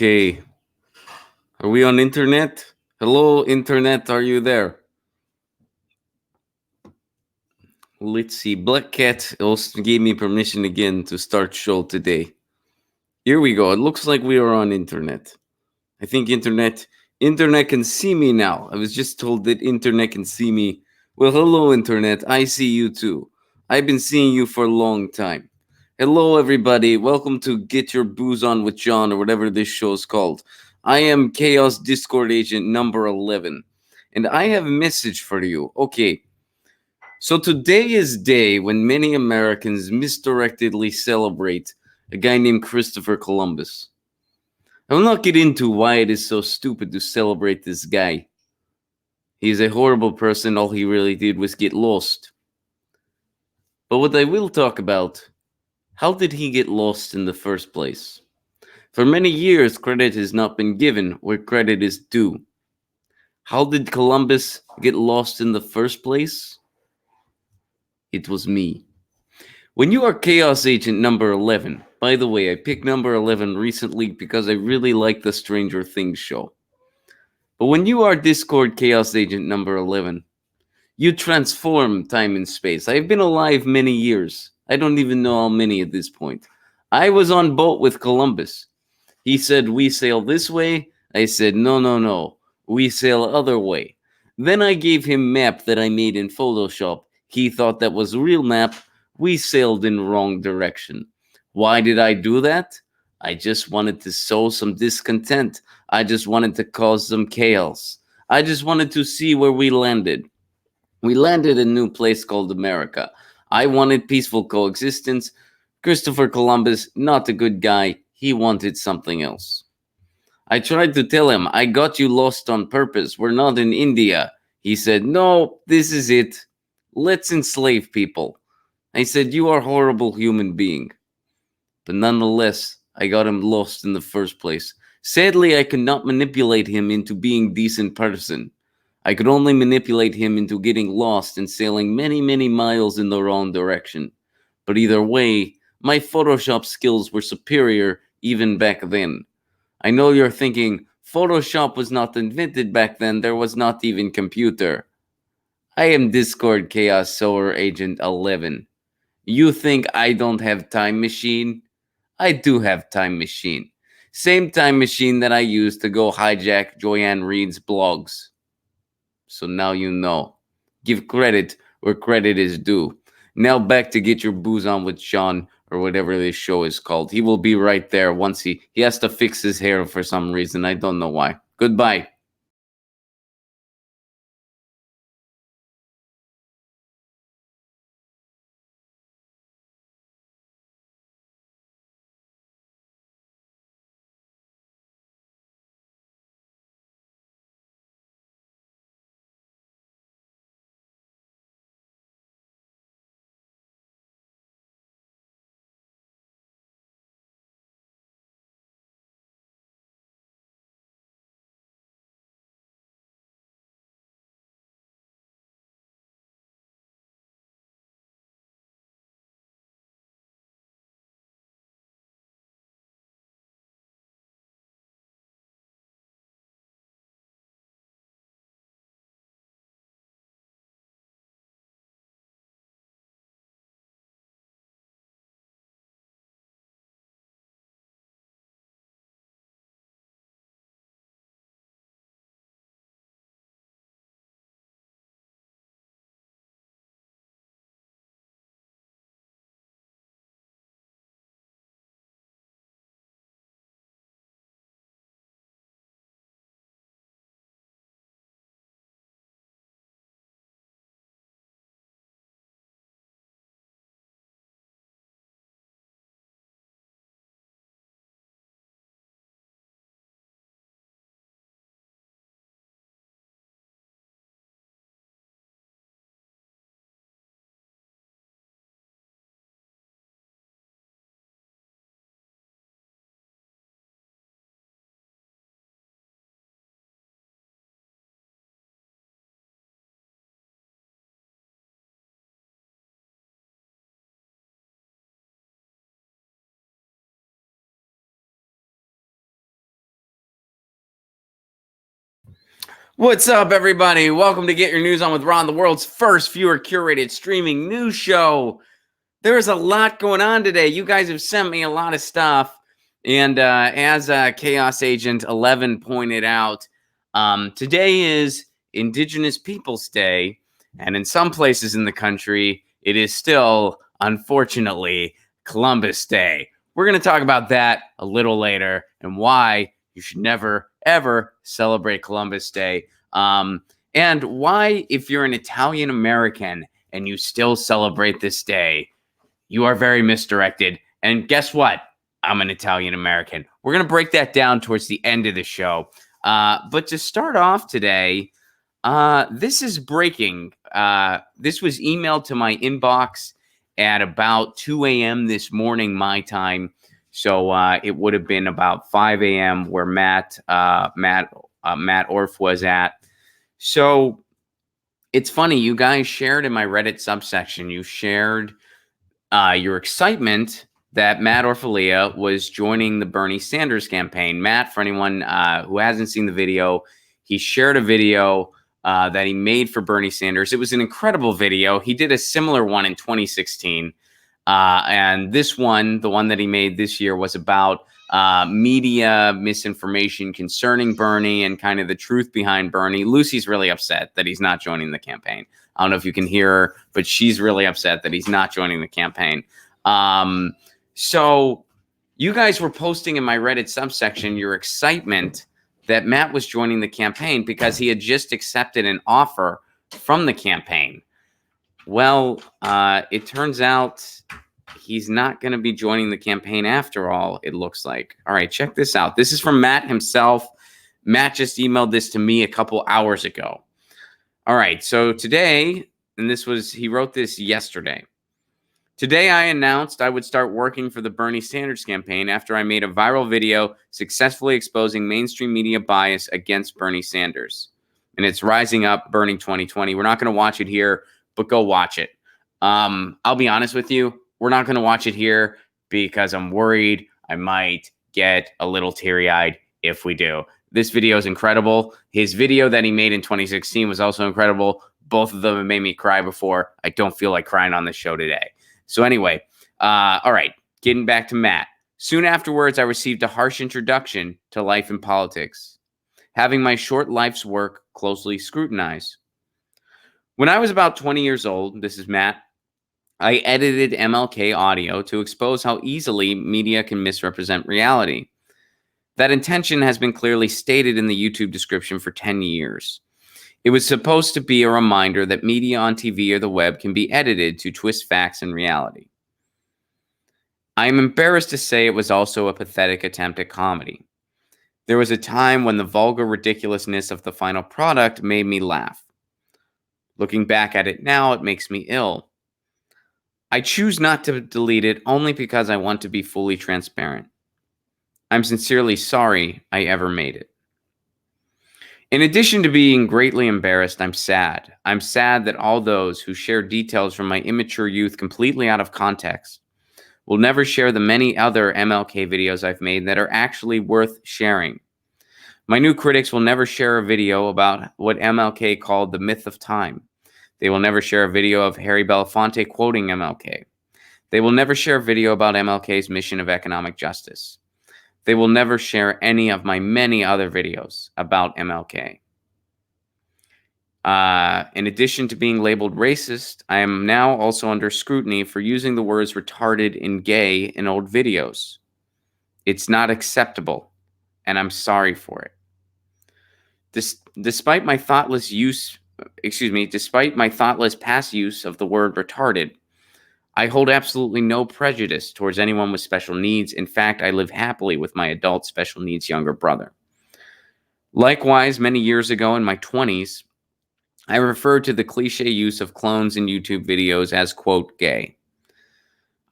Okay, are we on internet? Hello, internet, are you there? Let's see. Black Cat also gave me permission again to start show today. Here we go. It looks like we are on internet. I think internet can see me now. I was just told that internet can see me. Well, hello internet. I see you too. I've been seeing you for a long time. Hello everybody. Welcome to Get Your Booze On with John or whatever this show is called. I am Chaos Discord agent number 11 and I have a message for you. Okay. So today is day when many Americans misdirectedly celebrate a guy named Christopher Columbus. I will not get into why it is so stupid to celebrate this guy. He is a horrible person. All he really did was get lost. But what I will talk about, how did he get lost in the first place? For many years, credit has not been given where credit is due. How did Columbus get lost in the first place? It was me. When you are Chaos Agent number 11, by the way, I picked number 11 recently because I really like the Stranger Things show. But when you are Discord Chaos Agent number 11, you transform time and space. I've been alive many years. I don't even know how many at this point. I was on boat with Columbus. He said, we sail this way. I said, no, no, no. We sail other way. Then I gave him map that I made in Photoshop. He thought that was real map. We sailed in wrong direction. Why did I do that? I just wanted to sow some discontent. I just wanted to cause some chaos. I just wanted to see where we landed. We landed in a new place called America. I wanted peaceful coexistence. Christopher Columbus, not a good guy. He wanted something else. I tried to tell him, I got you lost on purpose. We're not in India. He said, no, this is it. Let's enslave people. I said, you are a horrible human being. But nonetheless, I got him lost in the first place. Sadly, I could not manipulate him into being decent person. I could only manipulate him into getting lost and sailing many, many miles in the wrong direction. But either way, my Photoshop skills were superior even back then. I know you're thinking, Photoshop was not invented back then, there was not even computer. I am Discord Chaos Solar Agent 11. You think I don't have time machine? I do have time machine. Same time machine that I used to go hijack Joanne Reed's blogs. So now you know. Give credit where credit is due. Now back to Get Your Booze On with Sean or whatever this show is called. He will be right there once he has to fix his hair for some reason. I don't know why. Goodbye. What's up, everybody? Welcome to Get Your News On with Ron, the world's first viewer curated streaming news show. There is a lot going on today. You guys have sent me a lot of stuff. And as Chaos Agent 11 pointed out, today is Indigenous Peoples Day. And in some places in the country, it is still, unfortunately, Columbus Day. We're going to talk about that a little later and why you should never, ever celebrate Columbus Day. And why, if you're an Italian American and you still celebrate this day, you are very misdirected. And guess what? I'm an Italian American. We're going to break that down towards the end of the show. But to start off today, this is breaking. This was emailed to my inbox at about 2 a.m. this morning, my time. So it would have been about 5 a.m. where Matt Orf was at. So it's funny, you guys shared in my Reddit subsection, you shared your excitement that Matt Orfalea was joining the Bernie Sanders campaign. Matt, for anyone who hasn't seen the video, he shared a video that he made for Bernie Sanders. It was an incredible video. He did a similar one in 2016. And this one, the one that he made this year, was about media misinformation concerning Bernie and kind of the truth behind Bernie. Lucy's really upset that he's not joining the campaign. I don't know if you can hear her, but she's really upset that he's not joining the campaign. So you guys were posting in my Reddit subsection your excitement that Matt was joining the campaign because he had just accepted an offer from the campaign. Well, it turns out he's not going to be joining the campaign after all, it looks like. All right, check this out. This is from Matt himself. Matt just emailed this to me a couple hours ago. All right, so today, and he wrote this yesterday. Today, I announced I would start working for the Bernie Sanders campaign after I made a viral video successfully exposing mainstream media bias against Bernie Sanders. And it's Rising Up, Burning 2020. We're not going to watch it here, but go watch it. I'll be honest with you. We're not going to watch it here because I'm worried I might get a little teary-eyed if we do. This video is incredible. His video that he made in 2016 was also incredible. Both of them have made me cry before. I don't feel like crying on this show today. So anyway, all right, getting back to Matt. Soon afterwards, I received a harsh introduction to life and politics, having my short life's work closely scrutinized. When I was about 20 years old, this is Matt, I edited MLK audio to expose how easily media can misrepresent reality. That intention has been clearly stated in the YouTube description for 10 years. It was supposed to be a reminder that media on TV or the web can be edited to twist facts and reality. I am embarrassed to say it was also a pathetic attempt at comedy. There was a time when the vulgar ridiculousness of the final product made me laugh. Looking back at it now, it makes me ill. I choose not to delete it only because I want to be fully transparent. I'm sincerely sorry I ever made it. In addition to being greatly embarrassed, I'm sad. I'm sad that all those who share details from my immature youth completely out of context will never share the many other MLK videos I've made that are actually worth sharing. My new critics will never share a video about what MLK called the myth of time. They will never share a video of Harry Belafonte quoting MLK. They will never share a video about MLK's mission of economic justice. They will never share any of my many other videos about MLK. In addition to being labeled racist, I am now also under scrutiny for using the words retarded and gay in old videos. It's not acceptable, and I'm sorry for it. Despite my thoughtless past use of the word retarded, I hold absolutely no prejudice towards anyone with special needs. In fact, I live happily with my adult special needs younger brother. Likewise, many years ago in my 20s, I referred to the cliche use of clones in YouTube videos as, quote, gay.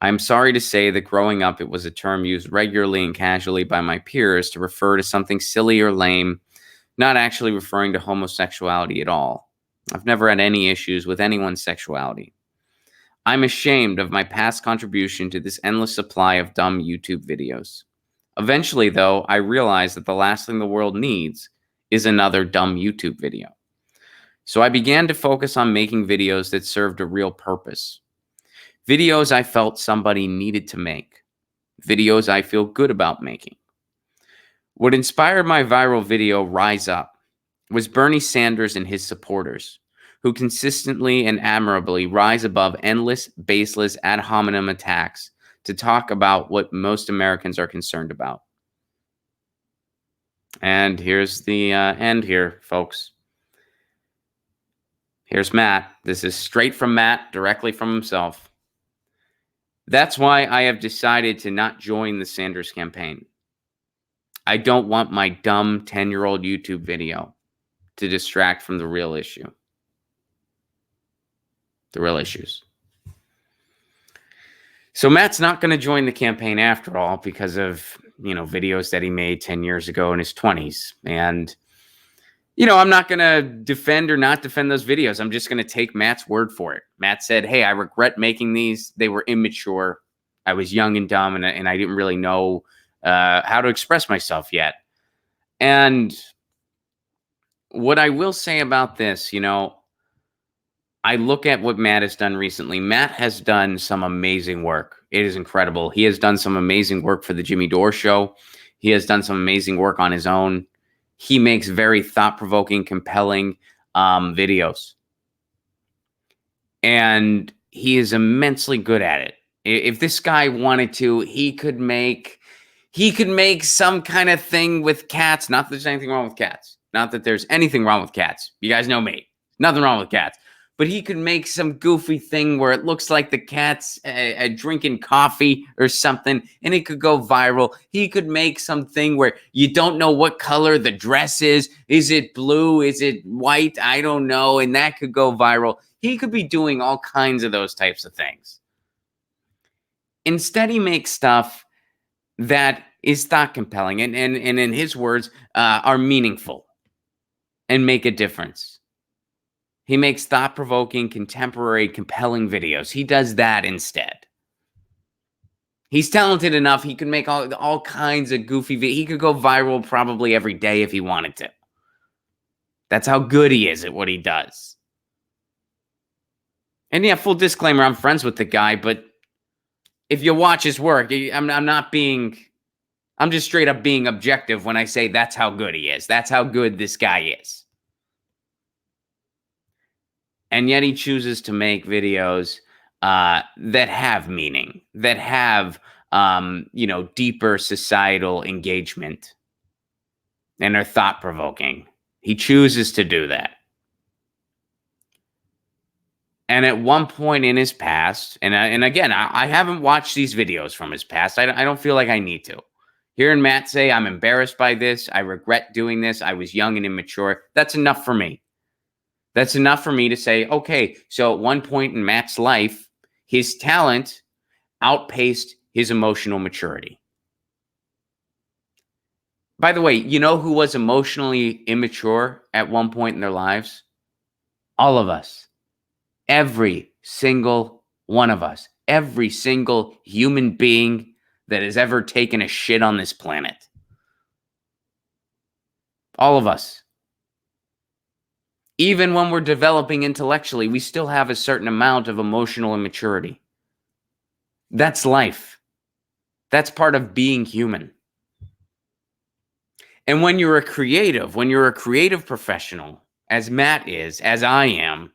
I'm sorry to say that growing up, it was a term used regularly and casually by my peers to refer to something silly or lame, not actually referring to homosexuality at all. I've never had any issues with anyone's sexuality. I'm ashamed of my past contribution to this endless supply of dumb YouTube videos. Eventually, though, I realized that the last thing the world needs is another dumb YouTube video. So I began to focus on making videos that served a real purpose. Videos I felt somebody needed to make. Videos I feel good about making. What inspired my viral video, Rise Up, was Bernie Sanders and his supporters, who consistently and admirably rise above endless, baseless, ad hominem attacks to talk about what most Americans are concerned about. And here's the end here, folks. Here's Matt. This is straight from Matt, directly from himself. That's why I have decided to not join the Sanders campaign. I don't want my dumb 10-year-old YouTube video to distract from the real issue. The real issues. So Matt's not going to join the campaign after all because of, videos that he made 10 years ago in his 20s. And, I'm not going to defend or not defend those videos. I'm just going to take Matt's word for it. Matt said, hey, I regret making these. They were immature. I was young and dumb, and I didn't really know how to express myself yet. And what I will say about this, I look at what Matt has done recently. Matt has done some amazing work. It is incredible. He has done some amazing work for the Jimmy Dore Show. He has done some amazing work on his own. He makes very thought-provoking, compelling videos. And he is immensely good at it. If this guy wanted to, he could make some kind of thing with cats. Not that there's anything wrong with cats. Not that there's anything wrong with cats. You guys know me. Nothing wrong with cats. But he could make some goofy thing where it looks like the cat's drinking coffee or something, and it could go viral. He could make something where you don't know what color the dress is. Is it blue? Is it white? I don't know. And that could go viral. He could be doing all kinds of those types of things. Instead, he makes stuff that is thought compelling and in his words, are meaningful and make a difference. He makes thought-provoking, contemporary, compelling videos. He does that instead. He's talented enough. He could make all kinds of goofy videos. He could go viral probably every day if he wanted to. That's how good he is at what he does. And yeah, full disclaimer, I'm friends with the guy, but if you watch his work, I'm just straight up being objective when I say that's how good he is. That's how good this guy is. And yet he chooses to make videos that have meaning, that have, deeper societal engagement and are thought-provoking. He chooses to do that. And at one point in his past, and again, I haven't watched these videos from his past. I don't feel like I need to. Hearing Matt say, I'm embarrassed by this. I regret doing this. I was young and immature. That's enough for me. That's enough for me to say, okay, so at one point in Matt's life, his talent outpaced his emotional maturity. By the way, you know who was emotionally immature at one point in their lives? All of us. Every single one of us. Every single human being that has ever taken a shit on this planet. All of us. Even when we're developing intellectually, we still have a certain amount of emotional immaturity. That's life. That's part of being human. And when you're a creative professional, as Matt is, as I am,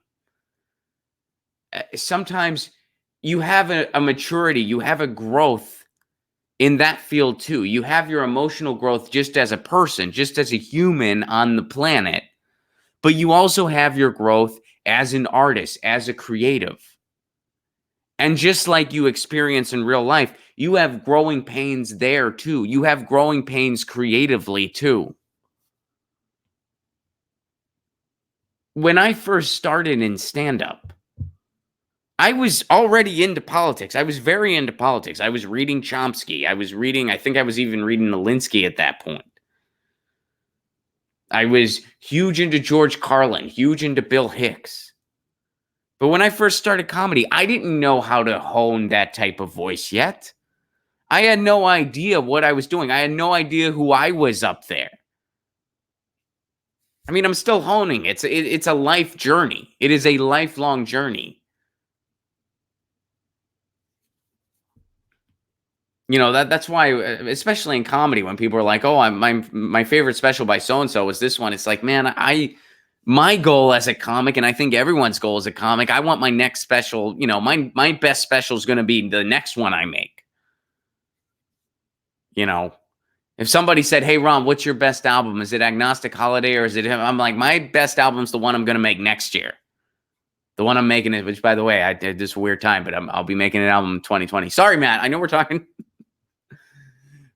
sometimes you have a maturity, you have a growth in that field too. You have your emotional growth just as a person, just as a human on the planet. But you also have your growth as an artist, as a creative. And just like you experience in real life, you have growing pains there too. You have growing pains creatively too. When I first started in stand-up, I was already into politics. I was very into politics. I was reading Chomsky. I think I was even reading Alinsky at that point. I was huge into George Carlin, huge into Bill Hicks. But when I first started comedy, I didn't know how to hone that type of voice yet. I had no idea what I was doing. I had no idea who I was up there. I mean, I'm still honing. It's a life journey. It is a lifelong journey. You know, that's why, especially in comedy, when people are like, "Oh, my favorite special by so and so was this one." It's like, man, my goal as a comic, and I think everyone's goal as a comic, I want my next special. You know, my best special is going to be the next one I make. You know, if somebody said, "Hey, Ron, what's your best album? Is it Agnostic Holiday or is it him?" I'm like, my best album's the one I'm going to make next year. The one I'm making it, which by the way, I did this weird time, but I'll be making an album in 2020. Sorry, Matt. I know we're talking.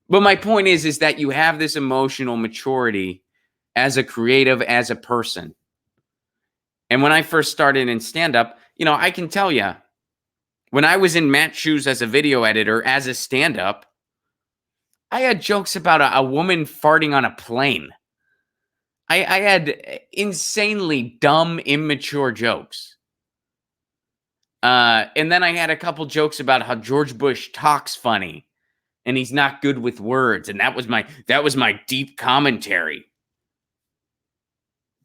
But my point is that you have this emotional maturity as a creative, as a person. And when I first started in stand-up, you know, I can tell you, when I was in Matt's shoes as a video editor, as a stand-up, I had jokes about a woman farting on a plane. I had insanely dumb, immature jokes. And then I had a couple jokes about how George Bush talks funny and he's not good with words. And that was my deep commentary.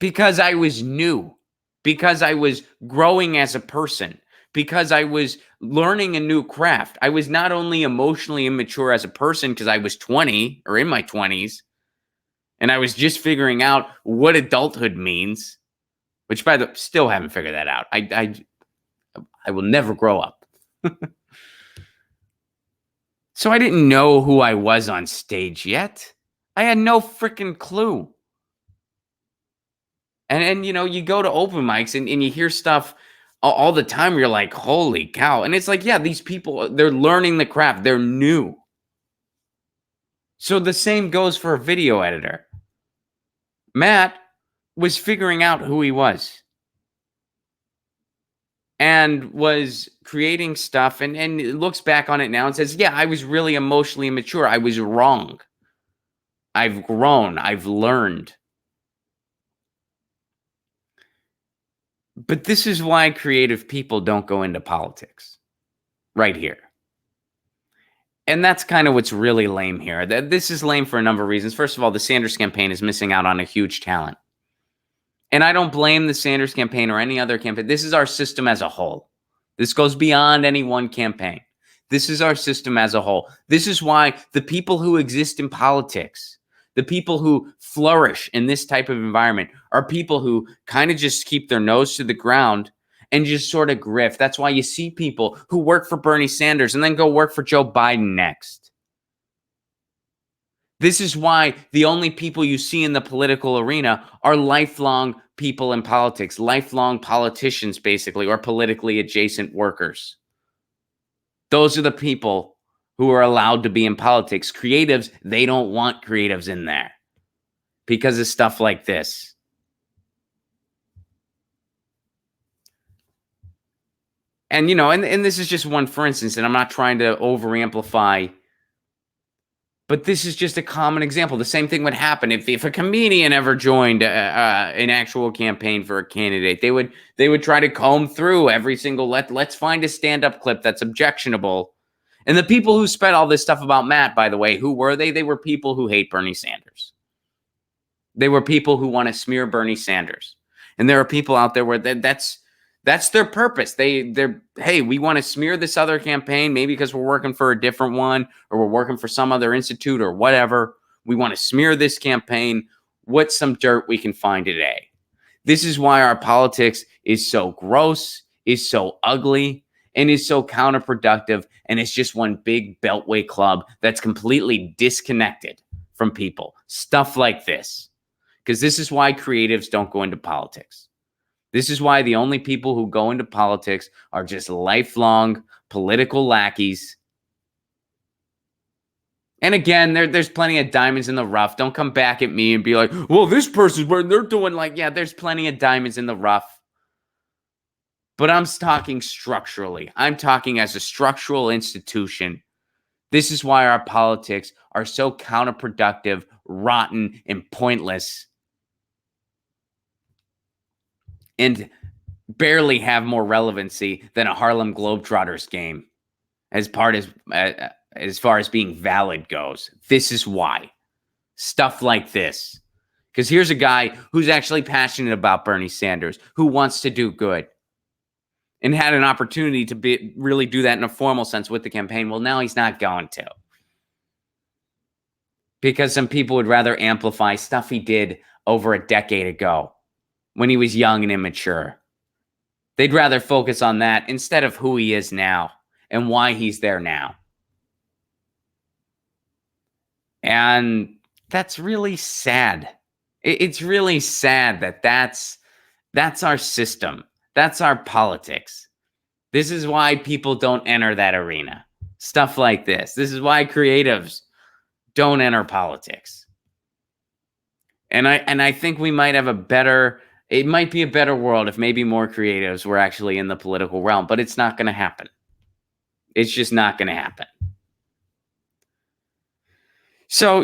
Because I was new, because I was growing as a person, because I was learning a new craft. I was not only emotionally immature as a person because I was 20 or in my 20s, and I was just figuring out what adulthood means, which by the still haven't figured that out. I will never grow up. So I didn't know who I was on stage yet. I had no freaking clue. And you know, you go to open mics and you hear stuff all the time. You're like, holy cow. And it's like, yeah, these people, they're learning the craft. They're new. So the same goes for a video editor. Matt was figuring out who he was and was creating stuff and looks back on it now and says, yeah, I was really emotionally immature. I was wrong. I've grown. I've learned. But this is why creative people don't go into politics right here. And that's kind of what's really lame here. This is lame for a number of reasons. First of all, the Sanders campaign is missing out on a huge talent. And I don't blame the Sanders campaign or any other campaign. This is our system as a whole. This goes beyond any one campaign. This is our system as a whole. This is why the people who exist in politics, the people who flourish in this type of environment, are people who kind of just keep their nose to the ground and just sort of grift. That's why you see people who work for Bernie Sanders and then go work for Joe Biden next. This is why the only people you see in the political arena are lifelong people in politics, lifelong politicians, basically, or politically adjacent workers. Those are the people who are allowed to be in politics. Creatives, they don't want creatives in there because of stuff like this. And, you know, and this is just one for instance, and I'm not trying to over amplify, but this is just a common example. The same thing would happen if a comedian ever joined an actual campaign for a candidate. They would try to comb through every single let's find a stand-up clip that's objectionable. And the people who spread all this stuff about Matt, by the way, who were they? They were people who hate Bernie Sanders. They were people who want to smear Bernie Sanders. And there are people out there where that's their purpose. They're hey, we want to smear this other campaign, maybe because we're working for a different one or we're working for some other institute or whatever. We want to smear this campaign. What's some dirt we can find today? This is why our politics is so gross, is so ugly, and is so counterproductive. And it's just one big beltway club that's completely disconnected from people. Stuff like this. Because this is why creatives don't go into politics. This is why the only people who go into politics are just lifelong political lackeys. And again, there's plenty of diamonds in the rough. Don't come back at me and be like, well, this person's where they're doing like, yeah, there's plenty of diamonds in the rough. But I'm talking structurally. I'm talking as a structural institution. This is why our politics are so counterproductive, rotten, and pointless. And barely have more relevancy than a Harlem Globetrotters game as far as being valid goes. This is why. Stuff like this. Because here's a guy who's actually passionate about Bernie Sanders, who wants to do good, and had an opportunity to really do that in a formal sense with the campaign. Well, now he's not going to. Because some people would rather amplify stuff he did over a decade ago when he was young and immature. They'd rather focus on that instead of who he is now and why he's there now. And that's really sad. It's really sad that that's our system. That's our politics. This is why people don't enter that arena. Stuff like this. This is why creatives don't enter politics. And I think we might have it might be a better world if maybe more creatives were actually in the political realm, but it's not going to happen. It's just not going to happen. So,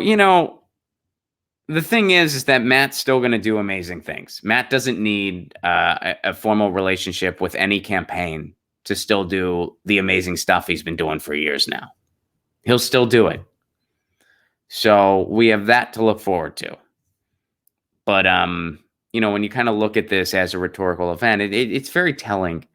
the thing is that Matt's still going to do amazing things. Matt doesn't need a formal relationship with any campaign to still do the amazing stuff he's been doing for years now. He'll still do it. So we have that to look forward to. But, when you kind of look at this as a rhetorical event, it's very telling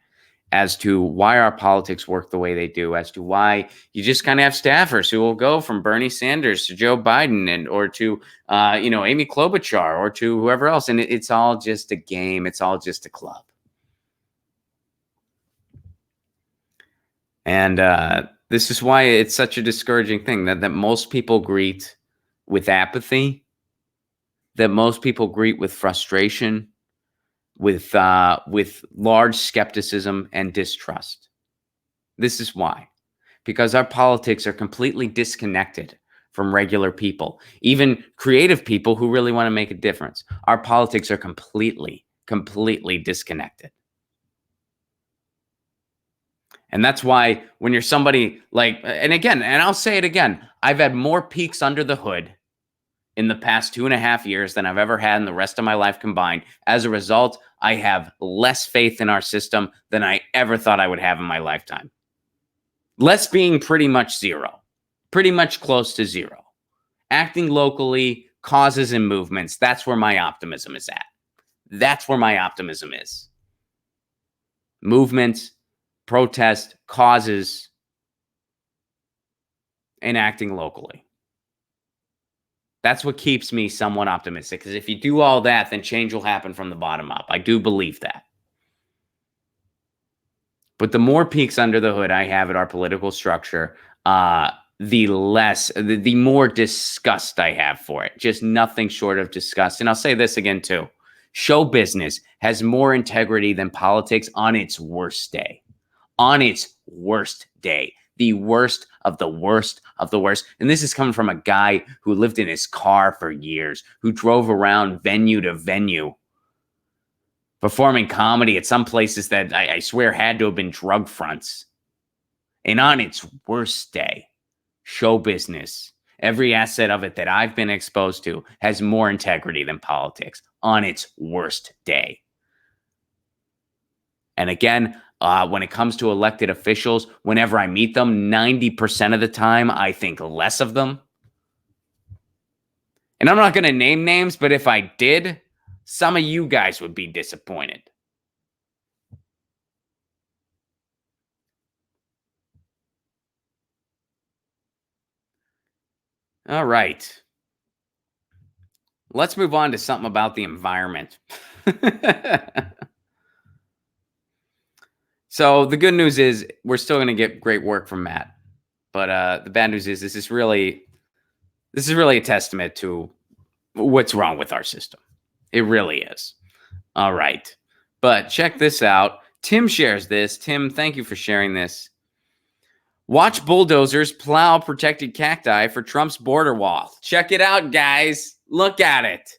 as to why our politics work the way they do, as to why you just kind of have staffers who will go from Bernie Sanders to Joe Biden or to, Amy Klobuchar or to whoever else. And it's all just a game. It's all just a club. And this is why it's such a discouraging thing that most people greet with apathy, that most people greet with frustration, with large skepticism and distrust. This is why. Because our politics are completely disconnected from regular people, even creative people who really want to make a difference. Our politics are completely disconnected. And that's why when you're somebody like, and I'll say it again, I've had more peeks under the hood in the past 2.5 years than I've ever had in the rest of my life combined. As a result, I have less faith in our system than I ever thought I would have in my lifetime. Less being pretty much zero, pretty much close to zero. Acting locally, causes and movements, that's where my optimism is at. That's where my optimism is. Movements, protest, causes, and acting locally. That's what keeps me somewhat optimistic, because if you do all that, then change will happen from the bottom up. I do believe that. But the more peeks under the hood I have at our political structure, the more disgust I have for it. Just nothing short of disgust. And I'll say this again, too. Show business has more integrity than politics on its worst day. On its worst day. The worst of the worst of the worst. And this is coming from a guy who lived in his car for years, who drove around venue to venue, performing comedy at some places that I swear had to have been drug fronts. And on its worst day, show business, every asset of it that I've been exposed to, has more integrity than politics on its worst day. And again, when it comes to elected officials, whenever I meet them, 90% of the time, I think less of them. And I'm not going to name names, but if I did, some of you guys would be disappointed. All right. Let's move on to something about the environment. So the good news is we're still going to get great work from Matt. But the bad news is this is really a testament to what's wrong with our system. It really is. All right. But check this out. Tim shares this. Tim, thank you for sharing this. Watch bulldozers plow protected cacti for Trump's border wall. Check it out, guys. Look at it.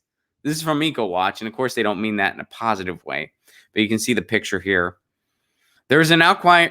This is from EcoWatch. And of course, they don't mean that in a positive way. But you can see the picture here. There's an outcry.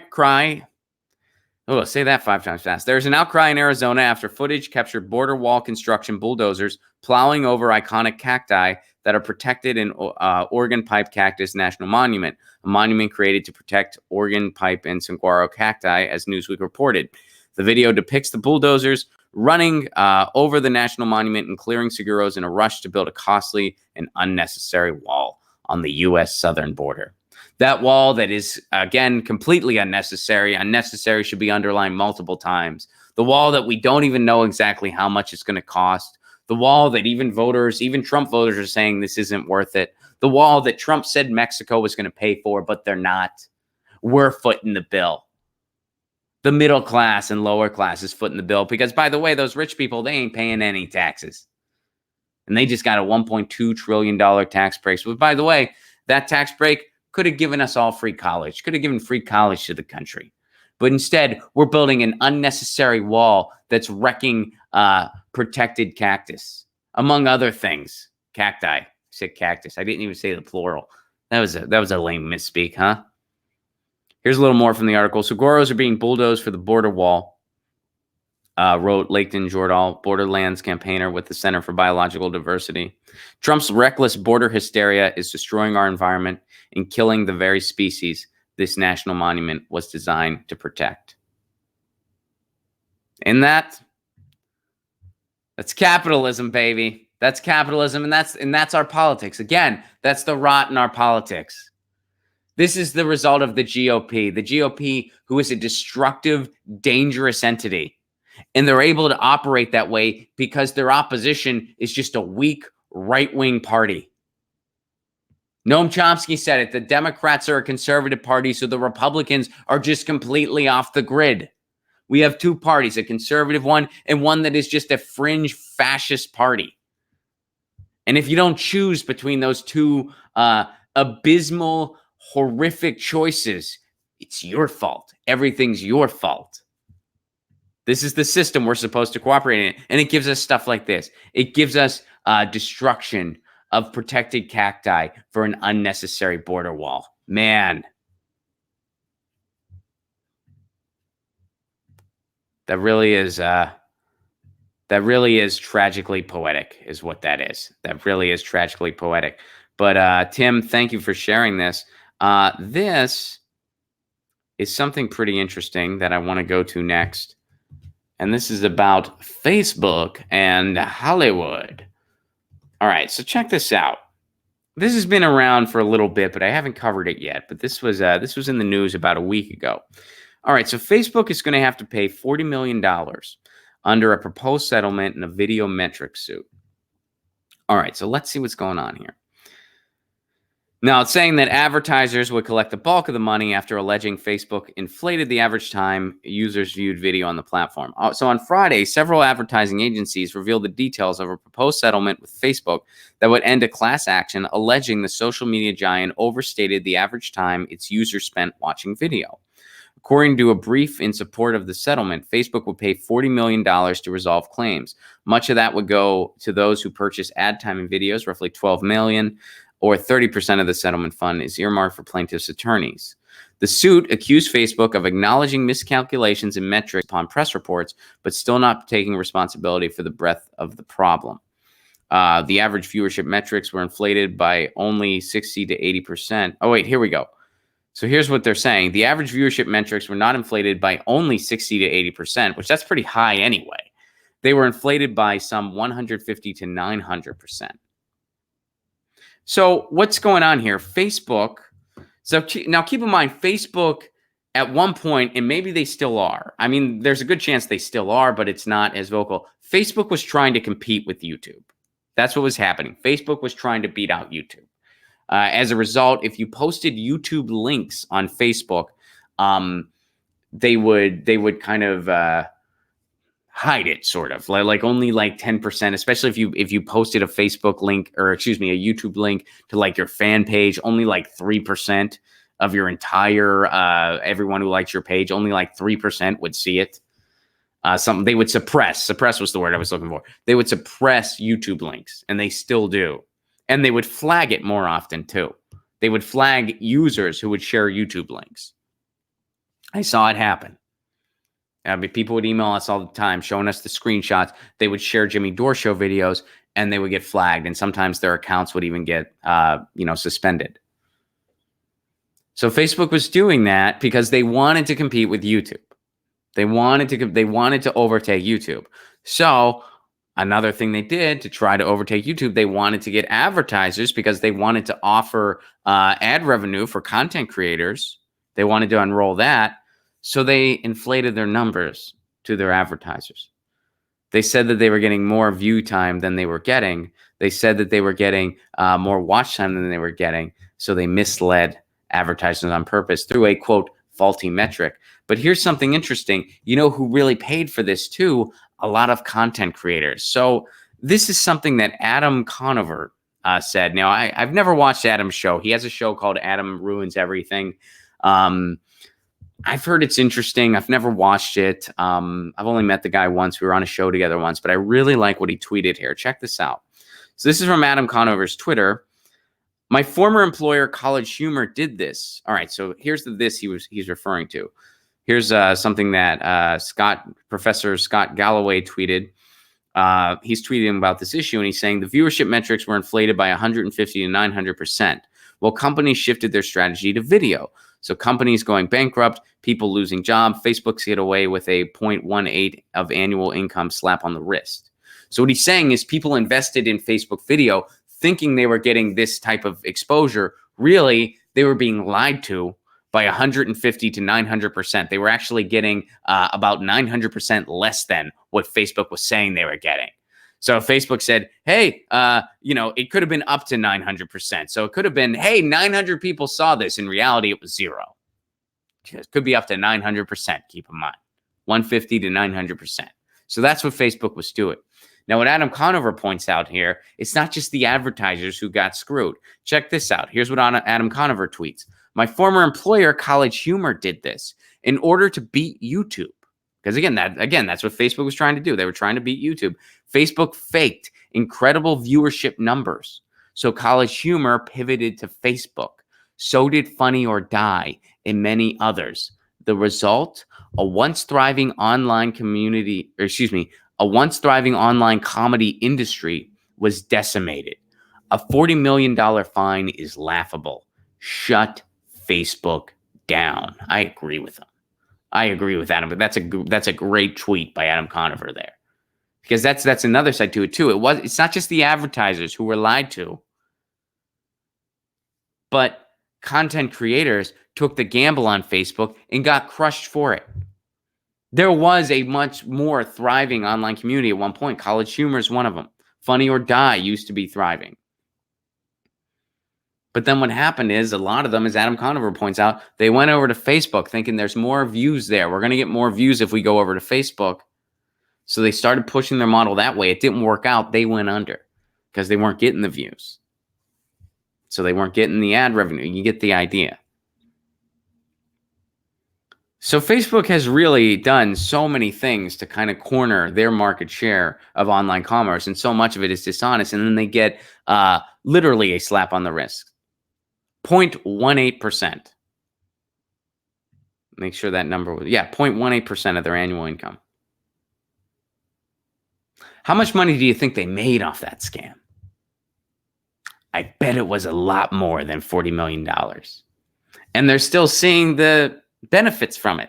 Oh, say that 5 times fast. There's an outcry in Arizona after footage captured border wall construction bulldozers plowing over iconic cacti that are protected in Oregon Pipe Cactus National Monument, a monument created to protect Oregon pipe and saguaro cacti, as Newsweek reported. The video depicts the bulldozers running over the national monument and clearing seguros in a rush to build a costly and unnecessary wall on the U.S. southern border. That wall that is, again, completely unnecessary. Unnecessary should be underlined multiple times. The wall that we don't even know exactly how much it's going to cost. The wall that even Trump voters are saying this isn't worth it. The wall that Trump said Mexico was going to pay for, but they're not. We're footing the bill. The middle class and lower class is footing the bill because, by the way, those rich people, they ain't paying any taxes. And they just got a $1.2 trillion tax break. So, by the way, that tax break could have given us all free college, could have given free college to the country. But instead, we're building an unnecessary wall that's wrecking protected cactus, among other things. Cacti. I said cactus. I didn't even say the plural. That was a lame misspeak, huh? Here's a little more from the article. Seguros are being bulldozed for the border wall, wrote Laketon Jordahl, Borderlands campaigner with the Center for Biological Diversity. Trump's reckless border hysteria is destroying our environment and killing the very species this national monument was designed to protect. And that's capitalism, baby. That's capitalism, and that's our politics. Again, that's the rot in our politics. This is the result of the GOP, who is a destructive, dangerous entity. And they're able to operate that way because their opposition is just a weak right-wing party. Noam Chomsky said it. The Democrats are a conservative party, so the Republicans are just completely off the grid. We have two parties, a conservative one and one that is just a fringe fascist party. And if you don't choose between those two abysmal, horrific choices, it's your fault. Everything's your fault. This is the system we're supposed to cooperate in. And it gives us stuff like this. It gives us destruction of protected cacti for an unnecessary border wall. Man. That really is tragically poetic, is what that is. That really is tragically poetic. But Tim, thank you for sharing this. This is something pretty interesting that I want to go to next. And this is about Facebook and Hollywood. All right, so check this out. This has been around for a little bit, but I haven't covered it yet. But this was in the news about a week ago. All right, so Facebook is going to have to pay $40 million under a proposed settlement in a video metric suit. All right, so let's see what's going on here. Now, it's saying that advertisers would collect the bulk of the money after alleging Facebook inflated the average time users viewed video on the platform. So on Friday, several advertising agencies revealed the details of a proposed settlement with Facebook that would end a class action alleging the social media giant overstated the average time its users spent watching video. According to a brief in support of the settlement, Facebook would pay $40 million to resolve claims. Much of that would go to those who purchase ad time in videos, roughly $12 million. Or 30% of the settlement fund is earmarked for plaintiffs' attorneys. The suit accused Facebook of acknowledging miscalculations in metrics upon press reports, but still not taking responsibility for the breadth of the problem. The average viewership metrics were inflated by only 60 to 80%. Oh, wait, here we go. So here's what they're saying. The average viewership metrics were not inflated by only 60 to 80%, which that's pretty high anyway. They were inflated by some 150 to 900%. So what's going on here? Facebook. So now keep in mind, Facebook at one point, and maybe they still are. I mean, there's a good chance they still are, but it's not as vocal. Facebook was trying to compete with YouTube. That's what was happening. Facebook was trying to beat out YouTube. As a result, if you posted YouTube links on Facebook, they would kind of hide it, sort of like only like 10%, especially if you posted a Facebook link, or a YouTube link to like your fan page, only like 3% of your entire everyone who likes your page, only like 3% would see it. They would suppress was the word I was looking for. They would suppress YouTube links, and they still do. And they would flag it more often too. They would flag users who would share YouTube links. I saw it happen. I mean, people would email us all the time, showing us the screenshots. They would share Jimmy Dore Show videos, and they would get flagged. And sometimes their accounts would even get, suspended. So Facebook was doing that because they wanted to compete with YouTube. They wanted to overtake YouTube. So another thing they did to try to overtake YouTube, they wanted to get advertisers because they wanted to offer ad revenue for content creators. They wanted to unroll that. So they inflated their numbers to their advertisers. They said that they were getting more view time than they were getting. They said that they were getting more watch time than they were getting. So they misled advertisers on purpose through a, quote, faulty metric. But here's something interesting. You know who really paid for this too? A lot of content creators. So this is something that Adam Conover said. Now, I've never watched Adam's show. He has a show called Adam Ruins Everything. I've heard it's interesting. I've never watched it. I've only met the guy once. We were on a show together once, but I really like what he tweeted here. Check this out. So this is from Adam Conover's Twitter. My former employer, College Humor, did this. All right, so here's the this he's referring to. Here's something that Professor Scott Galloway tweeted. He's tweeting about this issue, and he's saying the viewership metrics were inflated by 150 to 900%. Well, companies shifted their strategy to video. So companies going bankrupt, people losing jobs, Facebook's get away with a 0.18 of annual income slap on the wrist. So what he's saying is people invested in Facebook video thinking they were getting this type of exposure. Really, they were being lied to by 150 to 900%. They were actually getting about 900% less than what Facebook was saying they were getting. So Facebook said, hey, it could have been up to 900%. So it could have been, hey, 900 people saw this. In reality, it was zero. It could be up to 900%, keep in mind. 150 to 900%. So that's what Facebook was doing. Now, what Adam Conover points out here, it's not just the advertisers who got screwed. Check this out. Here's what Adam Conover tweets. My former employer, College Humor, did this in order to beat YouTube. Because that's what Facebook was trying to do. They were trying to beat YouTube. Facebook faked incredible viewership numbers. So College Humor pivoted to Facebook. So did Funny or Die and many others. The result, a once thriving online comedy industry was decimated. A $40 million fine is laughable. Shut Facebook down. I agree with him. I agree with Adam, but that's a great tweet by Adam Conover there, because that's another side to it too. It's not just the advertisers who were lied to, but content creators took the gamble on Facebook and got crushed for it. There was a much more thriving online community at one point. College Humor is one of them. Funny or Die used to be thriving. But then what happened is a lot of them, as Adam Conover points out, they went over to Facebook thinking there's more views there. We're going to get more views if we go over to Facebook. So they started pushing their model that way. It didn't work out. They went under because they weren't getting the views. So they weren't getting the ad revenue. You get the idea. So Facebook has really done so many things to kind of corner their market share of online commerce, and so much of it is dishonest. And then they get literally a slap on the wrist. 0.18%. Make sure that number was, 0.18% of their annual income. How much money do you think they made off that scam? I bet it was a lot more than $40 million. And they're still seeing the benefits from it.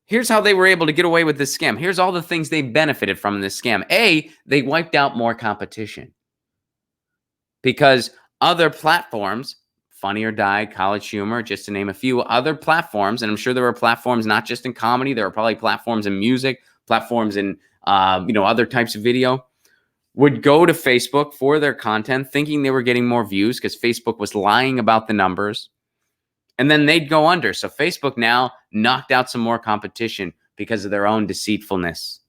Here's how they were able to get away with this scam. Here's all the things they benefited from in this scam. A, they wiped out more competition. Because other platforms, Funny or Die, College Humor, just to name a few other platforms, and I'm sure there were platforms not just in comedy, there were probably platforms in music, platforms in other types of video, would go to Facebook for their content thinking they were getting more views because Facebook was lying about the numbers, and then they'd go under. So Facebook now knocked out some more competition because of their own deceitfulness.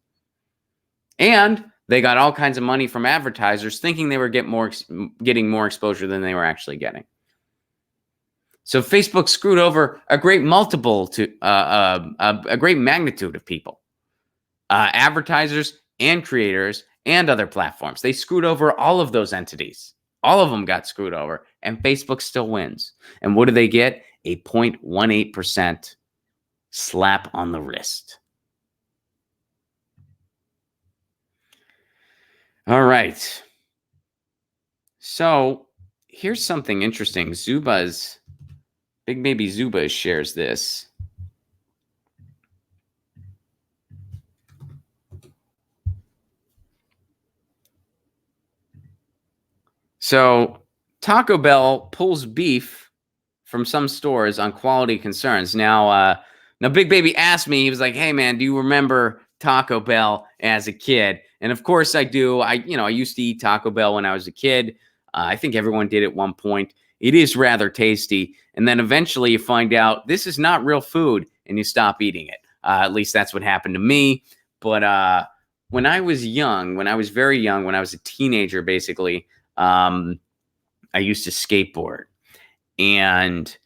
And they got all kinds of money from advertisers thinking they were getting more exposure than they were actually getting. So Facebook screwed over a great a great magnitude of people, advertisers and creators and other platforms. They screwed over all of those entities. All of them got screwed over, and Facebook still wins. And what do they get? A 0.18% slap on the wrist. All right. So here's something interesting. Big Baby Zuba shares this. So Taco Bell pulls beef from some stores on quality concerns. Now Big Baby asked me, he was like, "Hey man, do you remember Taco Bell as a kid?" And of course I do. I used to eat Taco Bell when I was a kid. I think everyone did at one point. It is rather tasty. And then eventually you find out this is not real food and you stop eating it. At least that's what happened to me. But when I was young, when I was very young, when I was a teenager, basically, I used to skateboard. And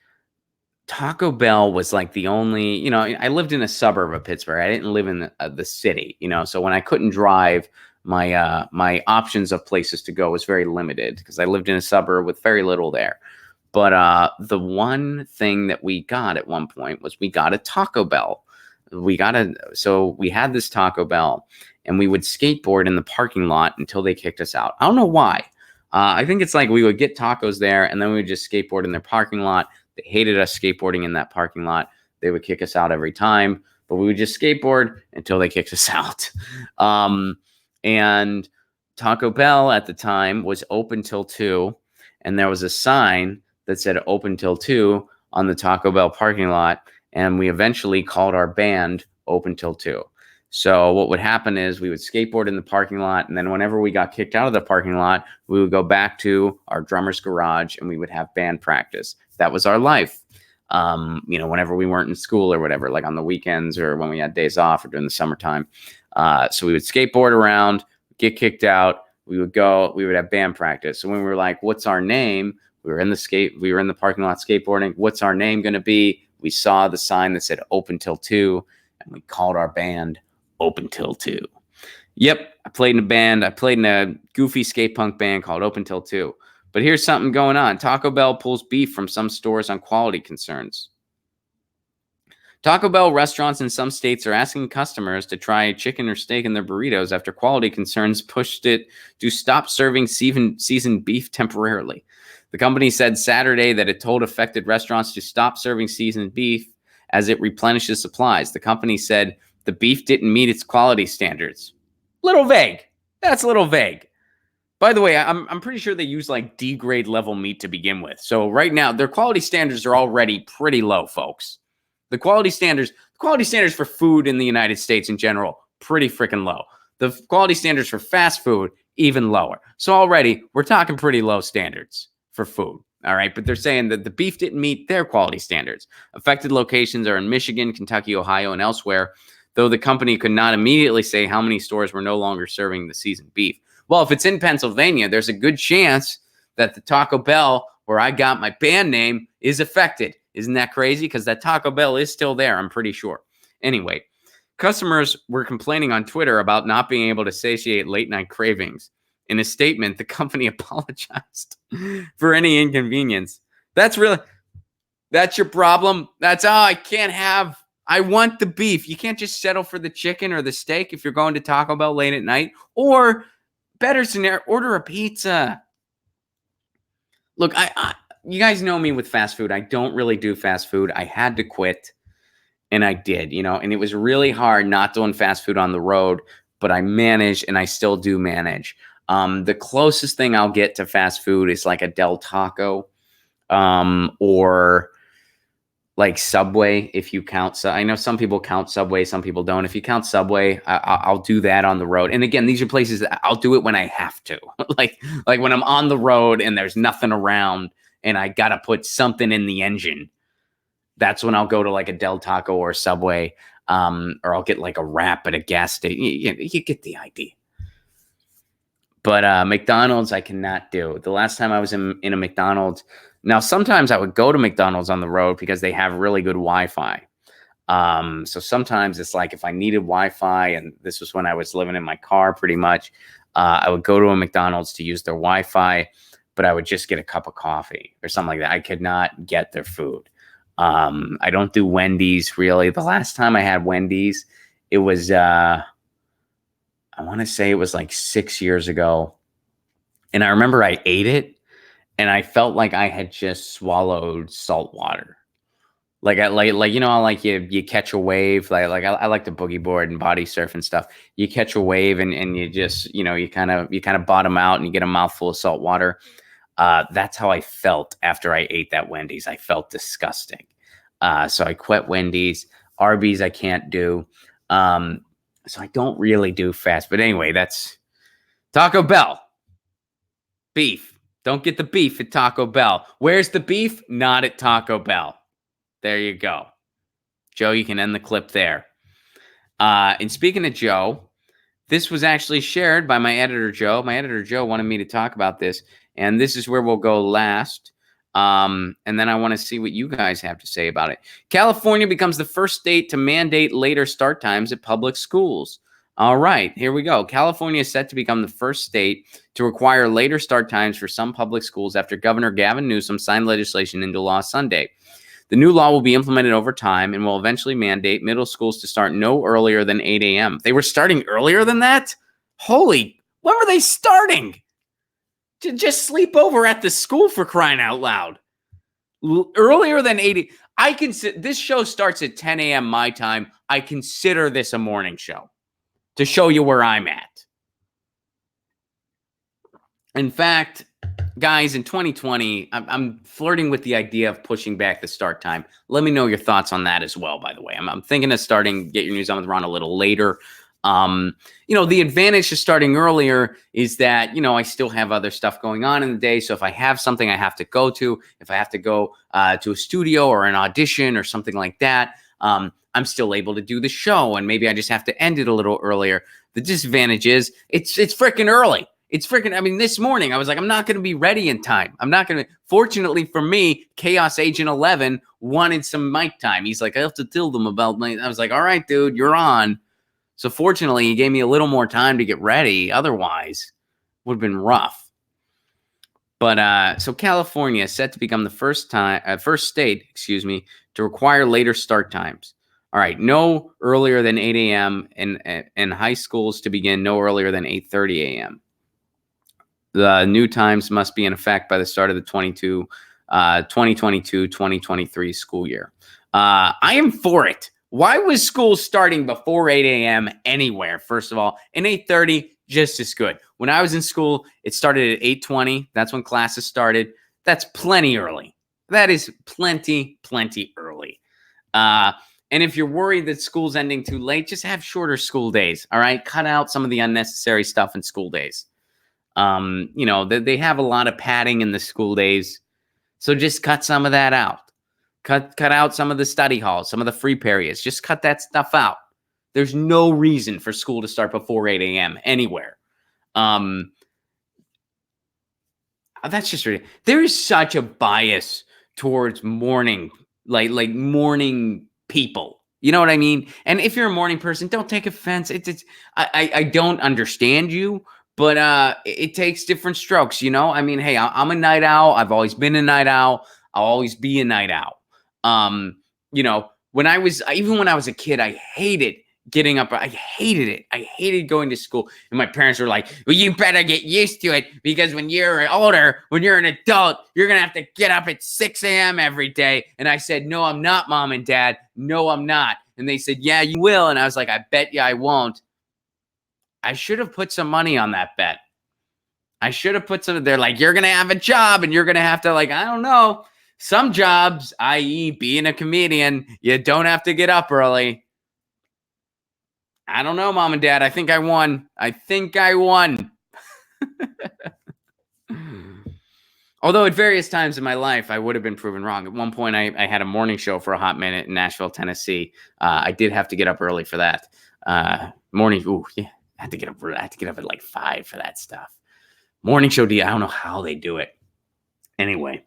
Taco Bell was like the only, I lived in a suburb of Pittsburgh. I didn't live in the city, so when I couldn't drive, my options of places to go was very limited because I lived in a suburb with very little there. But the one thing that we got at one point was we got a Taco Bell. So we had this Taco Bell and we would skateboard in the parking lot until they kicked us out. I don't know why. I think it's like we would get tacos there and then we would just skateboard in their parking lot. They hated us skateboarding in that parking lot. They would kick us out every time, but we would just skateboard until they kicked us out. And Taco Bell at the time was open till 2, and there was a sign that said open till 2 on the Taco Bell parking lot, and we eventually called our band open till 2. So what would happen is we would skateboard in the parking lot, and then whenever we got kicked out of the parking lot, we would go back to our drummer's garage and we would have band practice. That was our life. Whenever we weren't in school or whatever, like on the weekends or when we had days off or during the summertime. So we would skateboard around, get kicked out. We would have band practice. So when we were like, what's our name? We were in the parking lot skateboarding. What's our name going to be? We saw the sign that said open till 2 and we called our band Open Till 2. Yep, I played in a band. I played in a goofy skate punk band called Open Till 2. But here's something going on. Taco Bell pulls beef from some stores on quality concerns. Taco Bell restaurants in some states are asking customers to try chicken or steak in their burritos after quality concerns pushed it to stop serving seasoned beef temporarily. The company said Saturday that it told affected restaurants to stop serving seasoned beef as it replenishes supplies. The company said the beef didn't meet its quality standards. Little vague. That's a little vague. By the way, I'm pretty sure they use like D grade level meat to begin with. So right now, their quality standards are already pretty low, folks. The quality standards for food in the United States in general, pretty freaking low. The quality standards for fast food, even lower. So already, we're talking pretty low standards for food. All right, but they're saying that the beef didn't meet their quality standards. Affected locations are in Michigan, Kentucky, Ohio, and elsewhere, though the company could not immediately say how many stores were no longer serving the seasoned beef. Well, if it's in Pennsylvania, there's a good chance that the Taco Bell, where I got my band name, is affected. Isn't that crazy? Because that Taco Bell is still there, I'm pretty sure. Anyway, customers were complaining on Twitter about not being able to satiate late-night cravings. In a statement, the company apologized for any inconvenience. That's your problem. I want the beef. You can't just settle for the chicken or the steak if you're going to Taco Bell late at night. Or, better scenario, order a pizza. Look, you guys know me with fast food. I don't really do fast food. I had to quit, and I did, and it was really hard not doing fast food on the road, but I managed, and I still do manage. The closest thing I'll get to fast food is like a Del Taco, or like Subway, if you count. So I know some people count Subway, some people don't. If you count Subway, I'll do that on the road. And again, these are places that I'll do it when I have to, like when I'm on the road and there's nothing around and I got to put something in the engine. That's when I'll go to like a Del Taco or Subway, or I'll get like a wrap at a gas station. You get the idea. But McDonald's, I cannot do. The last time I was in a McDonald's, now sometimes I would go to McDonald's on the road because they have really good Wi-Fi. So sometimes it's like if I needed Wi-Fi, and this was when I was living in my car pretty much, I would go to a McDonald's to use their Wi-Fi, but I would just get a cup of coffee or something like that. I could not get their food. I don't do Wendy's really. The last time I had Wendy's, it was, I want to say it was like 6 years ago. And I remember I ate it and I felt like I had just swallowed salt water. Like you catch a wave. I like to boogie board and body surf and stuff. You catch a wave and you just, you kind of bottom out and you get a mouthful of salt water. That's how I felt after I ate that Wendy's. I felt disgusting. So I quit Wendy's. Arby's I can't do. So I don't really do fast. But anyway, that's Taco Bell. Beef. Don't get the beef at Taco Bell. Where's the beef? Not at Taco Bell. There you go. Joe, you can end the clip there. And speaking of Joe, this was actually shared by my editor, Joe. My editor, Joe, wanted me to talk about this. And this is where we'll go last. And then I want to see what you guys have to say about it. California becomes the first state to mandate later start times at public schools. All right, here we go. California is set to become the first state to require later start times for some public schools after Governor Gavin Newsom signed legislation into law Sunday. The new law will be implemented over time and will eventually mandate middle schools to start no earlier than 8 a.m. They were starting earlier than that? When were they starting? To just sleep over at the school, for crying out loud. Earlier than 8. This show starts at 10 a.m. my time. I consider this a morning show to show you where I'm at. In fact, guys, in 2020, I'm flirting with the idea of pushing back the start time. Let me know your thoughts on that as well, by the way. I'm thinking of starting Get Your News On with Ron a little later. The advantage of starting earlier is that, I still have other stuff going on in the day. So if I have something I have to go to, if I have to go to a studio or an audition or something like that, I'm still able to do the show. And maybe I just have to end it a little earlier. The disadvantage is it's freaking early. This morning I was like, I'm not going to be ready in time. Fortunately for me, Chaos Agent 11 wanted some mic time. He's like, I have to tell them about I was like, all right, dude, you're on. So fortunately, he gave me a little more time to get ready. Otherwise, it would have been rough. But so California is set to become the first state, to require later start times. All right, no earlier than 8 a.m. and high schools to begin no earlier than 8:30 a.m. The new times must be in effect by the start of the 2022-2023 school year. I am for it. Why was school starting before 8 a.m. anywhere, first of all? And 8:30, just as good. When I was in school, it started at 8:20. That's when classes started. That's plenty early. That is plenty early. And if you're worried that school's ending too late, just have shorter school days, all right? Cut out some of the unnecessary stuff in school days. They have a lot of padding in the school days, so just cut some of that out. Cut out some of the study halls, some of the free periods. Just cut that stuff out. There's no reason for school to start before 8 a.m. anywhere. That's just ridiculous. There is such a bias towards morning, like morning people. You know what I mean? And if you're a morning person, don't take offense. I don't understand you, but it takes different strokes. Hey, I'm a night owl. I've always been a night owl. I'll always be a night owl. When I was a kid, I hated getting up. I hated it. I hated going to school. And my parents were like, well, you better get used to it because when you're older, when you're an adult, you're going to have to get up at 6 a.m. every day. And I said, no, I'm not, Mom and Dad. No, I'm not. And they said, yeah, you will. And I was like, I bet you I won't. I should have put some money on that bet. I should have put some. They're like, you're going to have a job and you're going to have to, I don't know. Some jobs, i.e. being a comedian, you don't have to get up early. I don't know, Mom and Dad. I think I won. Although at various times in my life, I would have been proven wrong. At one point, I had a morning show for a hot minute in Nashville, Tennessee. I did have to get up early for that. Morning, I had to get up at like 5 for that stuff. Morning show, I don't know how they do it. Anyway.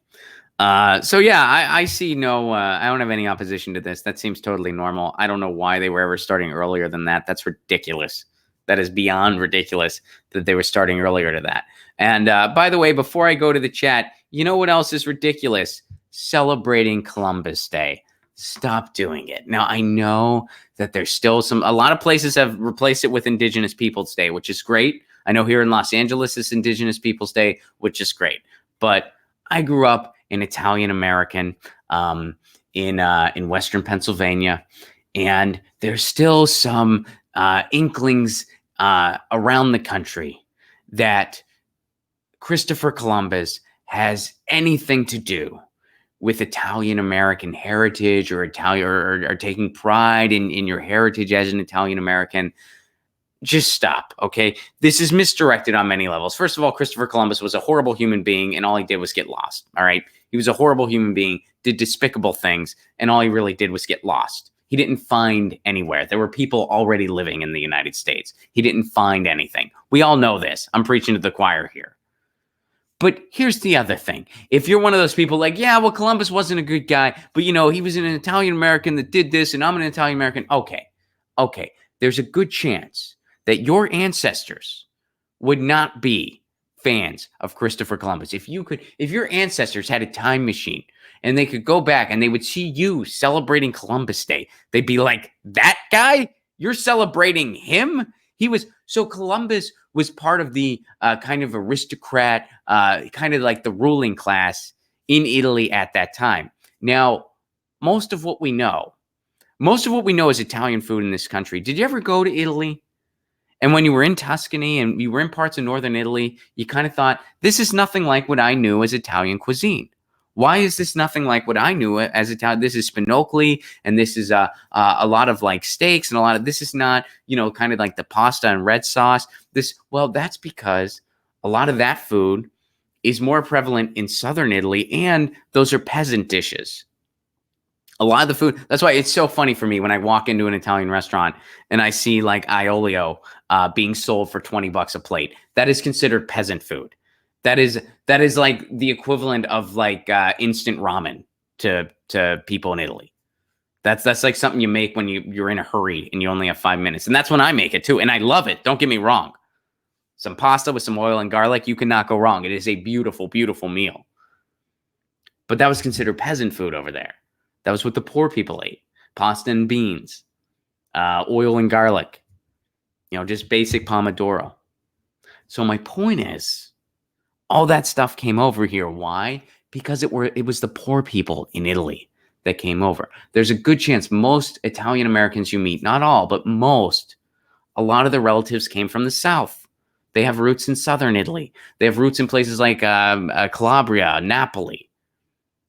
So yeah, I see I don't have any opposition to this. That seems totally normal. I don't know why they were ever starting earlier than that. That's ridiculous. That is beyond ridiculous that they were starting earlier to that. And by the way, before I go to the chat, you know what else is ridiculous? Celebrating Columbus Day. Stop doing it. Now, I know that there's still a lot of places have replaced it with Indigenous Peoples Day, which is great. I know here in Los Angeles, it's Indigenous Peoples Day, which is great. But I grew up in Italian American in Western Pennsylvania, and there's still some inklings around the country that Christopher Columbus has anything to do with Italian American heritage or Italian or taking pride in your heritage as an Italian American, just stop, okay? This is misdirected on many levels. First of all, Christopher Columbus was a horrible human being, and all he did was get lost, all right? He was a horrible human being, did despicable things, and all he really did was get lost. He didn't find anywhere. There were people already living in the United States. He didn't find anything. We all know this. I'm preaching to the choir here. But here's the other thing. If you're one of those people like, yeah, well, Columbus wasn't a good guy, but, he was an Italian American that did this, and I'm an Italian American. Okay. There's a good chance that your ancestors would not be fans of Christopher Columbus. If your ancestors had a time machine and they could go back and they would see you celebrating Columbus Day, they'd be like, that guy? You're celebrating him? Columbus was part of the kind of aristocrat, kind of like the ruling class in Italy at that time. Now, most of what we know is Italian food in this country. Did you ever go to Italy? And when you were in Tuscany and you were in parts of northern Italy, you kind of thought, this is nothing like what I knew as Italian cuisine. Why is this nothing like what I knew as Italian? This is spinocchi, and this is a lot of like steaks, and a lot of this is not, kind of like the pasta and red sauce. That's because a lot of that food is more prevalent in southern Italy, and those are peasant dishes. A lot of the food, that's why it's so funny for me when I walk into an Italian restaurant and I see like aiolio being sold for $20 a plate. That is considered peasant food. That is like the equivalent of like instant ramen to people in Italy. That's like something you make when you're in a hurry and you only have 5 minutes. And that's when I make it too. And I love it. Don't get me wrong. Some pasta with some oil and garlic, you cannot go wrong. It is a beautiful, beautiful meal. But that was considered peasant food over there. That was what the poor people ate. Pasta and beans, oil and garlic, just basic pomodoro. So my point is, all that stuff came over here. Why? Because it was the poor people in Italy that came over. There's a good chance most Italian Americans you meet, not all, but most, a lot of their relatives came from the South. They have roots in southern Italy. They have roots in places like Calabria, Napoli,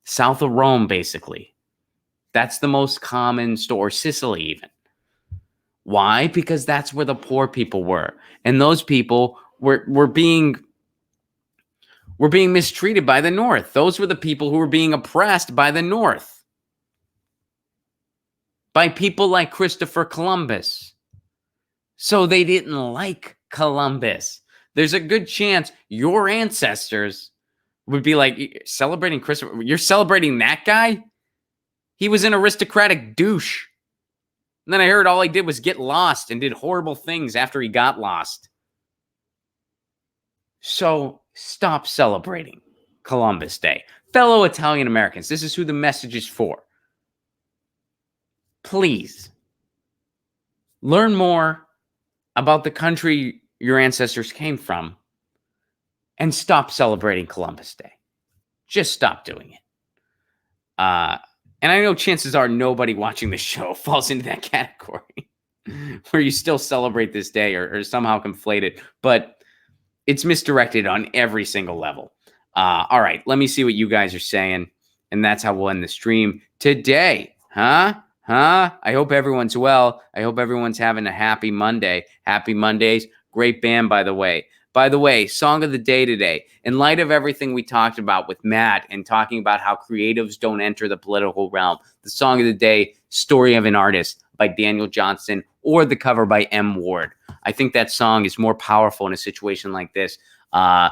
south of Rome, basically. That's the most common store, Sicily even. Why? Because that's where the poor people were. And those people were being mistreated by the North. Those were the people who were being oppressed by the North. By people like Christopher Columbus. So they didn't like Columbus. There's a good chance your ancestors would be like, celebrating Christopher, you're celebrating that guy? He was an aristocratic douche. And then I heard all he did was get lost and did horrible things after he got lost. So stop celebrating Columbus Day. Fellow Italian Americans, this is who the message is for. Please learn more about the country your ancestors came from and stop celebrating Columbus Day. Just stop doing it. And I know chances are nobody watching the show falls into that category where you still celebrate this day or somehow conflate it, but it's misdirected on every single level. All right, let me see what you guys are saying, and that's how we'll end the stream today. I hope everyone's well. I hope everyone's having a happy Monday. Happy Mondays. Great band, by the way. By the way, song of the day today. In light of everything we talked about with Matt and talking about how creatives don't enter the political realm, the song of the day, Story of an Artist by Daniel Johnston, or the cover by M. Ward. I think that song is more powerful in a situation like this than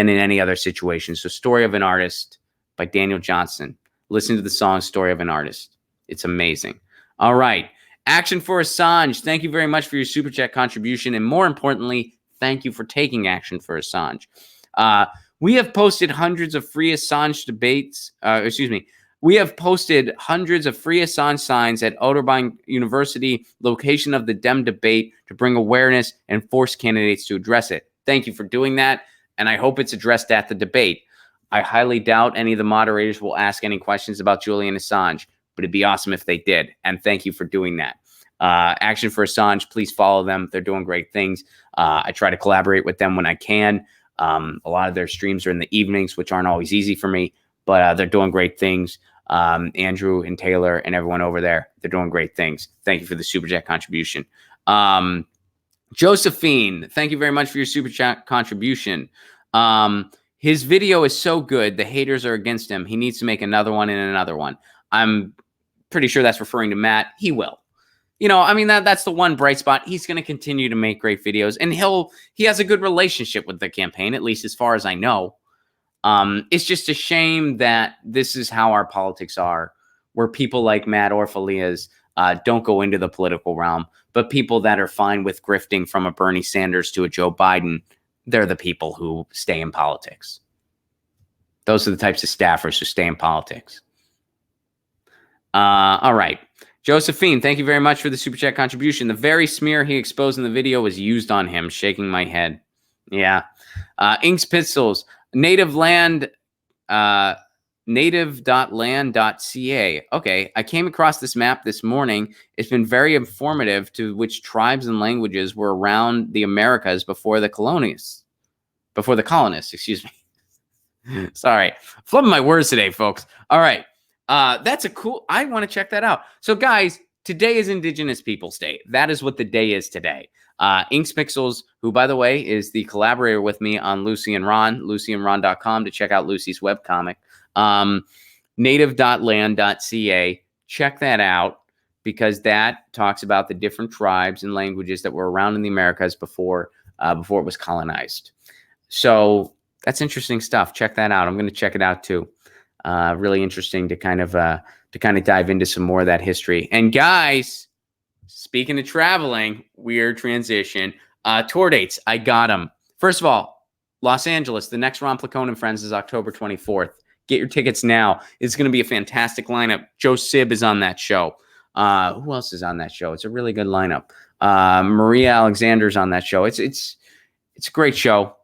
in any other situation. So Story of an Artist by Daniel Johnston. Listen to the song Story of an Artist. It's amazing. All right. Action for Assange. Thank you very much for your Super Chat contribution. And more importantly, thank you for taking action for Assange. We have posted hundreds of free Assange debates. We have posted hundreds of free Assange signs at Otterbein University, location of the Dem debate, to bring awareness and force candidates to address it. Thank you for doing that, and I hope it's addressed at the debate. I highly doubt any of the moderators will ask any questions about Julian Assange, but it'd be awesome if they did, and thank you for doing that. Action for Assange, please follow them. They're doing great things. I try to collaborate with them when I can. A lot of their streams are in the evenings, which aren't always easy for me, but they're doing great things. Andrew and Taylor and everyone over there, they're doing great things. Thank you for the Super Chat contribution. Josephine, thank you very much for your Super Chat contribution. His video is so good, the haters are against him. He needs to make another one and another one. I'm pretty sure that's referring to Matt. He will. You know, I mean, that's the one bright spot. He's going to continue to make great videos, and he has a good relationship with the campaign, at least as far as I know. It's just a shame that this is how our politics are, where people like Matt Orfalea's don't go into the political realm, but people that are fine with grifting from a Bernie Sanders to a Joe Biden, they're the people who stay in politics. Those are the types of staffers who stay in politics. All right. Josephine, thank you very much for the Super Chat contribution. The very smear he exposed in the video was used on him, shaking my head. Yeah. Inks Pistols, native.land.ca. Okay, I came across this map this morning. It's been very informative to which tribes and languages were around the Americas before the colonists. Before the colonists, excuse me. Sorry. Flubbing my words today, folks. All right. That's a cool, I want to check that out. So guys, today is Indigenous Peoples Day. That is what the day is today. Inks Pixels, who by the way is the collaborator with me on Lucy and Ron, lucyandron.com to check out Lucy's webcomic. Native.land.ca. Check that out because that talks about the different tribes and languages that were around in the Americas before it was colonized. So that's interesting stuff. Check that out. I'm going to check it out too. Really interesting to kind of dive into some more of that history. And guys, speaking of traveling, weird transition. Tour dates, I got them. First of all, Los Angeles, the next Ron Placone and Friends is October 24th. Get your tickets now. It's going to be a fantastic lineup. Joe Sib is on that show. Who else is on that show? It's a really good lineup. Maria Alexander's on that show. It's a great show.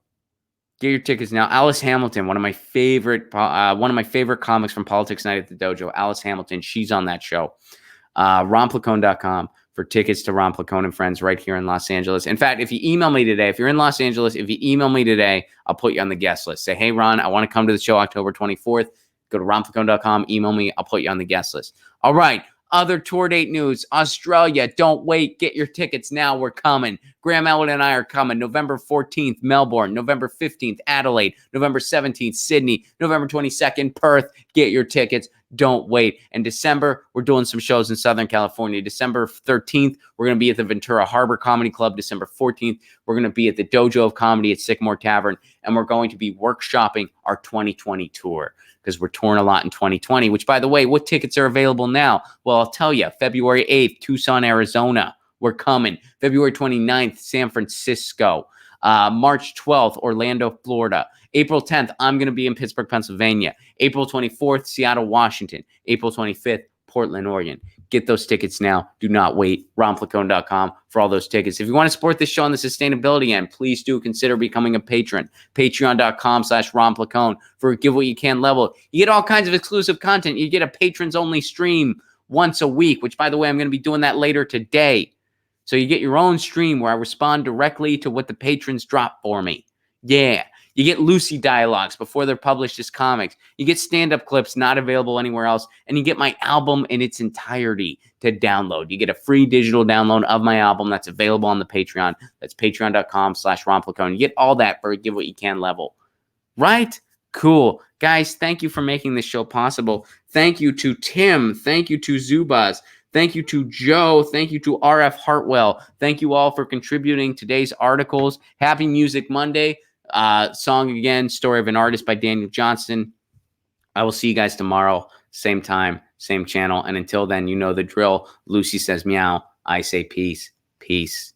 Get your tickets now. Alice Hamilton, one of my favorite comics from Politics Night at the Dojo. Alice Hamilton, she's on that show. RonPlacone.com for tickets to Ron Placone and Friends right here in Los Angeles. In fact, if you email me today, if you're in Los Angeles, if you email me today, I'll put you on the guest list. Say, hey, Ron, I want to come to the show October 24th. Go to RonPlacone.com, email me. I'll put you on the guest list. All right. Other tour date news. Australia, don't wait. Get your tickets now. We're coming. Graham Elwood and I are coming. November 14th, Melbourne. November 15th, Adelaide. November 17th, Sydney. November 22nd, Perth. Get your tickets. Don't wait. And December, we're doing some shows in Southern California. December 13th, we're going to be at the Ventura Harbor Comedy Club. December 14th, we're going to be at the Dojo of Comedy at Sycamore Tavern. And we're going to be workshopping our 2020 tour because we're touring a lot in 2020, which, by the way, what tickets are available now? Well, I'll tell you. February 8th, Tucson, Arizona. We're coming. February 29th, San Francisco. March 12th, Orlando, Florida. April 10th, I'm going to be in Pittsburgh, Pennsylvania. April 24th, Seattle, Washington. April 25th, Portland, Oregon. Get those tickets now. Do not wait. RonPlacone.com for all those tickets. If you want to support this show on the sustainability end, please do consider becoming a patron. Patreon.com/RonPlacone for a give what you can level. You get all kinds of exclusive content. You get a patrons only stream once a week, which, by the way, I'm going to be doing that later today. So you get your own stream where I respond directly to what the patrons drop for me. Yeah. You get Lucy dialogues before they're published as comics. You get stand-up clips not available anywhere else. And you get my album in its entirety to download. You get a free digital download of my album that's available on the Patreon. That's patreon.com/RonPlacone. You get all that for a give what you can level. Right? Cool. Guys, thank you for making this show possible. Thank you to Tim. Thank you to Zubaz. Thank you to Joe. Thank you to RF Hartwell. Thank you all for contributing today's articles. Happy Music Monday. Song again, Story of an Artist by Daniel Johnston. I will see you guys tomorrow, same time, same channel. And until then, you know the drill. Lucy says meow. I say peace. Peace.